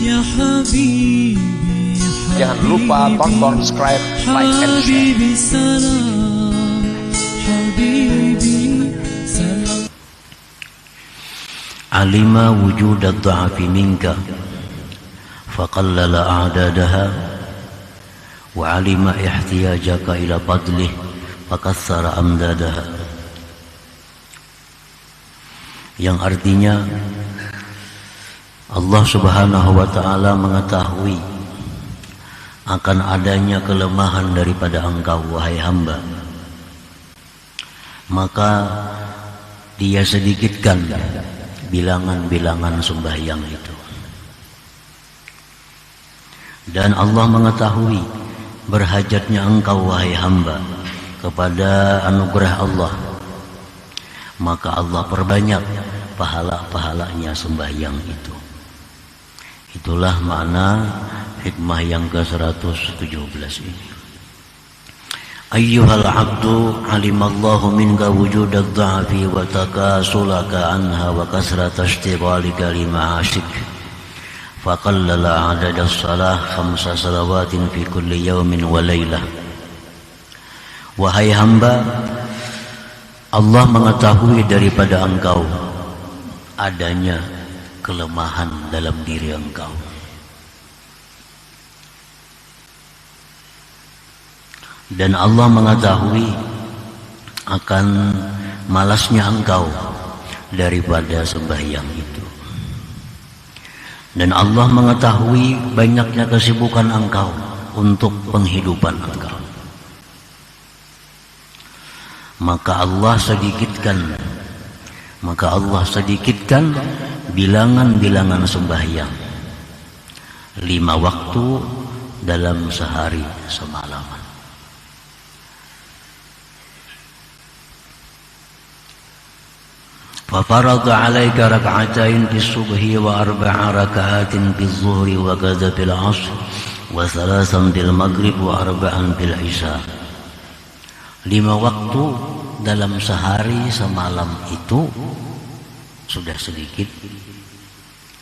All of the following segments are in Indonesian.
يا حبيبي Jangan lupa tonton, subscribe, like, and share. حبيبي سلام حبيبي سلام. علم وجود الضعف منك فقلل أعدادها وعلم احتياجك إلى فضله فكثر أمدادها. Yang artinya Allah Subhanahu wa ta'ala mengetahui akan adanya kelemahan daripada engkau wahai hamba, maka dia sedikitkan bilangan-bilangan sembahyang itu. Dan Allah mengetahui berhajatnya engkau wahai hamba kepada anugerah Allah, maka Allah perbanyak pahala-pahalanya sembahyang itu. Itulah makna hikmah yang ke-117 ini. Ayyuhal abdu alimallahu minka wujudad dha'fi wa takasulaka anha wa kasrata ishtighalika lima'ashik faqallala adadas salah 5 salawatin fi kulli yawmin wa laylah. Wahai hamba, Allah mengetahui daripada engkau adanya kelemahan dalam diri engkau. Dan Allah mengetahui akan malasnya engkau daripada sembahyang itu. Dan Allah mengetahui banyaknya kesibukan engkau untuk penghidupan engkau. Maka Allah sedikitkan bilangan-bilangan sembahyang 5 waktu dalam sehari semalaman. فَفَرَضَ عَلَيْكَ رَكْعَتَيْنِ فِي الصُّبْحِ وَأَرْبَعَ رَكَعَاتٍ فِي الظُّهْرِ وَكَذَا فِي الْعَصْرِ وَثَلَاثًا فِي الْمَغْرِبِ وَأَرْبَعًا فِي الْعِشَاءِ. 5 waktu dalam sehari semalam itu sudah sedikit,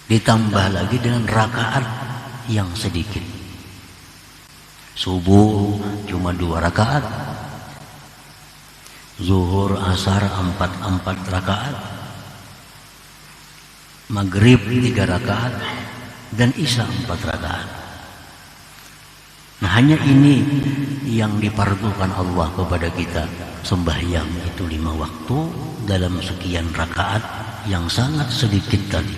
ditambah lagi dengan rakaat yang sedikit. Subuh cuma 2 rakaat, zuhur asar 4 rakaat, maghrib 3 rakaat, dan isya 4 rakaat. Nah, hanya ini yang dipardukan Allah kepada kita, sembahyang itu 5 waktu dalam sekian rakaat yang sangat sedikit tadi.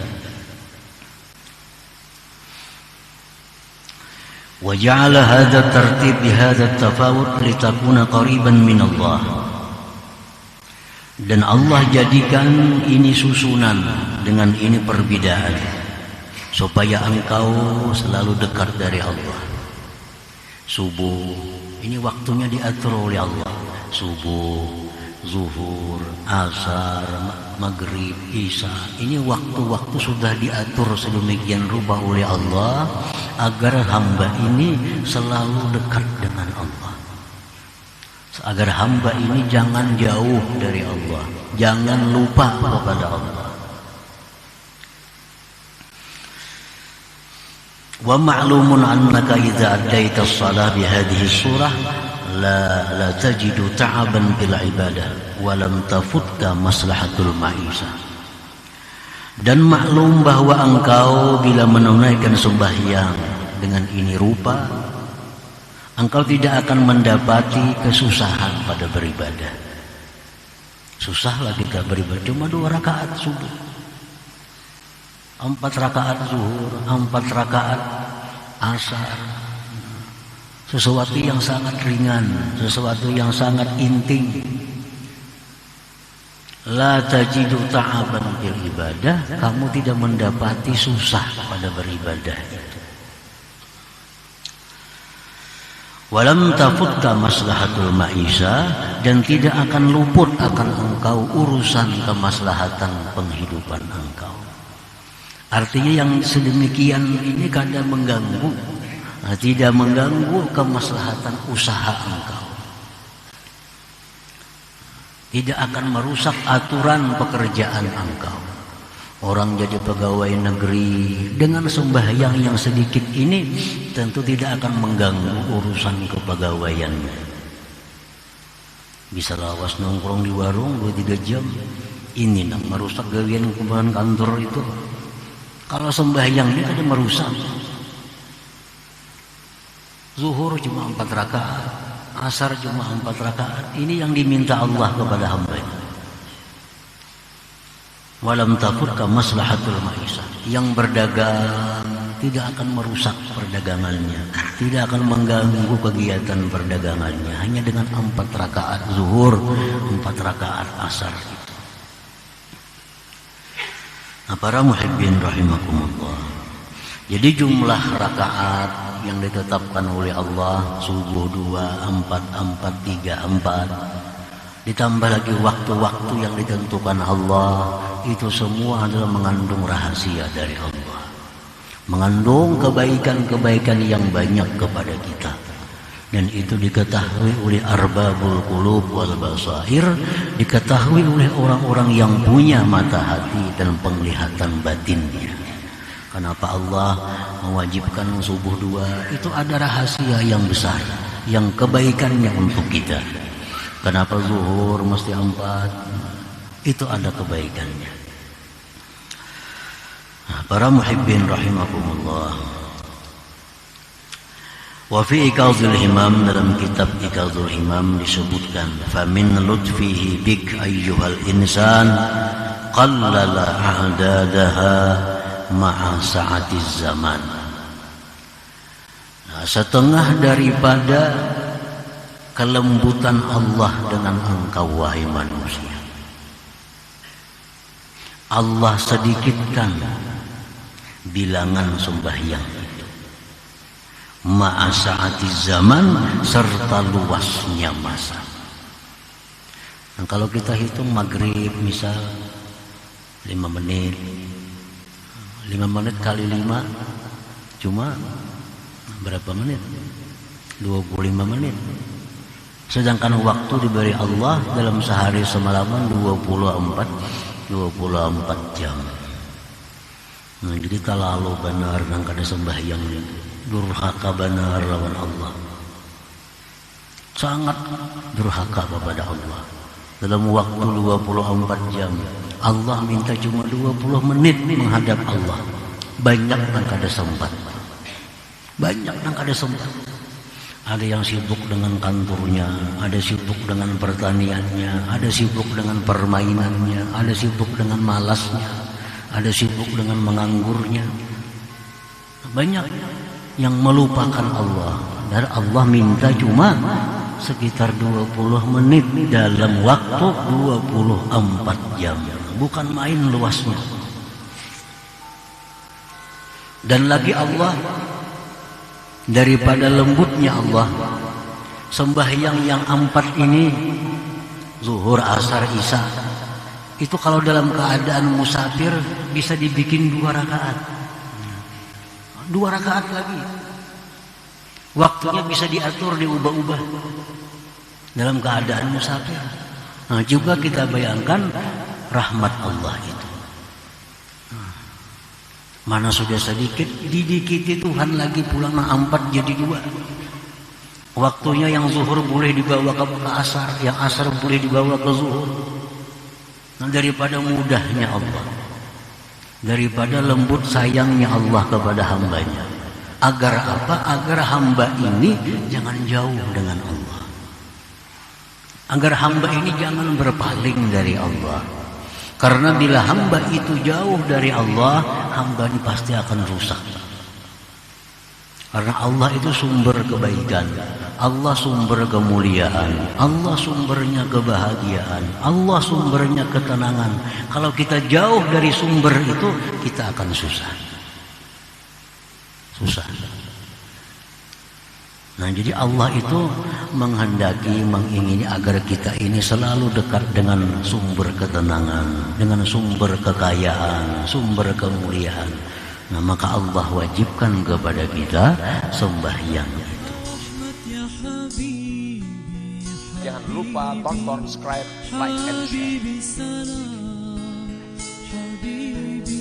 Wa ja'ala hadha tartib bi hadha tafawut litakuna qariban min Allah. Dan Allah jadikan ini susunan dengan ini perbedaan supaya engkau selalu dekat dari Allah. Subuh ini waktunya diatur oleh Allah. Subuh, zuhur, asar, maghrib, isya, ini waktu-waktu sudah diatur sedemikian rupa oleh Allah agar hamba ini selalu dekat dengan Allah, agar hamba ini jangan jauh dari Allah, jangan lupa kepada Allah. Wa ma'lumun annaka idza addaita as-salah bi hadhihi surah la tajidu ta'aban bil ibadah wa lam tafutka maslahatul ma'isah. Dan maklum bahwa engkau bila menunaikan sembahyang dengan ini rupa, engkau tidak akan mendapati kesusahan pada beribadah. Susahlah kita beribadah, cuma 2 rakaat subuh, 4 rakaat zuhur, 4 rakaat asar. Sesuatu yang sangat ringan, sesuatu yang sangat intim. La tajidu ta'aban bil ibadah, kamu tidak mendapati susah pada beribadah itu. Walam tafutta maslahatul ma'isha, dan tidak akan luput akan engkau urusan kemaslahatan penghidupan engkau. Artinya yang sedemikian ini kadang mengganggu, tidak mengganggu kemaslahatan usaha engkau, tidak akan merusak aturan pekerjaan engkau, Orang jadi pegawai negeri dengan sembahyang yang sedikit ini tentu tidak akan mengganggu urusan kepegawaiannya. Bisa lawas nongkrong di warung 2-3 jam, ini nak merusak gawean kebutuhan kantor itu. Kalau sembahyang ini ada merusak. Zuhur cuma 4 rakaat, asar cuma 4 rakaat. Ini yang diminta Allah kepada hamba-Nya. Walam tafut ka maslahatul ma'isah. Yang berdagang tidak akan merusak perdagangannya, tidak akan mengganggu kegiatan perdagangannya, hanya dengan 4 rakaat zuhur, 4 rakaat asar itu. Nah, para muhibbin rahimakumullah. Jadi jumlah rakaat yang ditetapkan oleh Allah, subuh 2, 4, 4, 3, 4, ditambah lagi waktu-waktu yang ditentukan Allah, itu semua adalah mengandung rahasia dari Allah, mengandung kebaikan-kebaikan yang banyak kepada kita. Dan itu diketahui oleh arbabul qulub wal basair, diketahui oleh orang-orang yang punya mata hati dan penglihatan batinnya. Kenapa Allah mewajibkan subuh 2? Itu ada rahasia yang besar, yang kebaikannya untuk kita. Kenapa zuhur mesti 4? Itu ada kebaikannya. Nah, para muhibbin rahimakumullah. Wa fi Iqazul Himam, dalam kitab Iqazul Himam disebutkan, famin lutfihi bik ayyuhal insan qallala a'dadaha ma'a sa'atiz zaman. Nah, setengah daripada kelembutan Allah dengan engkau wahai manusia, Allah sedikitkan bilangan sembahyang itu ma'a sa'ati zaman, serta luasnya masa. Nah, kalau kita hitung maghrib misal 5 menit, 5 menit kali 5 cuma berapa menit? 25 menit. Sedangkan waktu diberi Allah dalam sehari semalaman 24 jam. Nah, jadi kalau benar dan kada sembahyang durhaka benar lawan Allah, sangat durhaka kepada Allah. Dalam waktu 24 jam Allah minta cuma 20 menit menghadap Allah. Banyak yang kada sempat, banyak yang kada sempat. Ada yang sibuk dengan kantornya, ada sibuk dengan pertaniannya, ada sibuk dengan permainannya, ada sibuk dengan malasnya, ada sibuk dengan menganggurnya. Banyak yang melupakan Allah. Dan Allah minta cuma sekitar 20 menit dalam waktu 24 jam. Bukan main luasnya. Dan lagi Allah, daripada lembutnya Allah, sembahyang yang 4 ini, zuhur, asar, isya, itu kalau dalam keadaan musafir bisa dibikin 2 rakaat, 2 rakaat lagi. Waktunya bisa diatur, diubah-ubah dalam keadaan musafir. Nah, juga kita bayangkan rahmat Allah itu. Mana sudah sedikit, didikiti Tuhan lagi pulang 4 jadi 2. Waktunya yang zuhur boleh dibawa ke asar, yang asar boleh dibawa ke zuhur. Nah, daripada mudahnya Allah, daripada lembut sayangnya Allah kepada hambanya, agar apa? Agar hamba ini jangan jauh dengan Allah, agar hamba ini jangan berpaling dari Allah. Karena bila hamba itu jauh dari Allah, hamba ini pasti akan rusak. Karena Allah itu sumber kebaikan, Allah sumber kemuliaan, Allah sumbernya kebahagiaan, Allah sumbernya ketenangan. Kalau kita jauh dari sumber itu, kita akan susah. Susah. Nah, jadi Allah itu menghendaki, mengingini agar kita ini selalu dekat dengan sumber ketenangan, dengan sumber kekayaan, sumber kemuliaan. Nah, maka Allah wajibkan kepada kita sembahyang itu. Jangan lupa tonton, subscribe, like, and share.